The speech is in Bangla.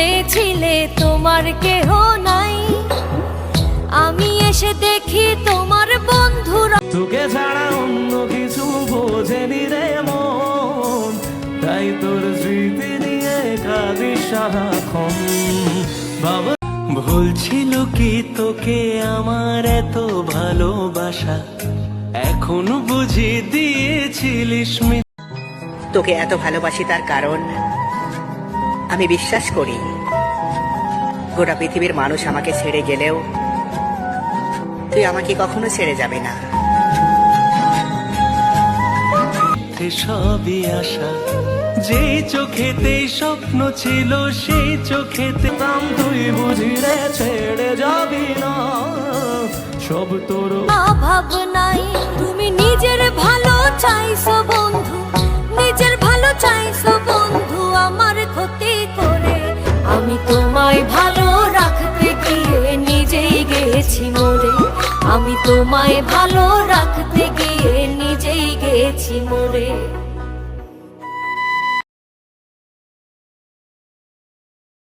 ভেবেছিলে তোমার কেহ নাই, আমি এসে দেখি তোমার বন্ধুরা। তোকে ছাড়া অন্য কিছু বোঝেনি রে মন, তাই তোর স্মৃতি নিয়ে কাঁদি সারাক্ষণ। বাবা ভুল ছিল কি তোকে আমার এত ভালোবাসা, এখন বুঝি দিয়েছিলিস। তোকে এত ভালোবাসি তার কারণ আমি বিশ্বাস করি গোটা পৃথিবীর মানুষ আমাকে ছেড়ে গেলেও তুই আমাকে কখনো ছেড়ে যাবে না। সবই আশা, যেই চোখেতে স্বপ্ন ছিল সেই চোখেতে নাম, তুই বুঝি রে ছেড়ে যাবি না সব তোর ভাবনাই। তুমি নিজের ভালো চাইছো বন্ধু, নিজের ভালো চাইছো বন্ধু আমার ক্ষতি করে। আমি তোমায় ভালো রাখতে গিয়ে নিজেই গেছি মরে, আমি তোমায় ভালো রাখতে গিয়ে নিজেই গেছি মরে।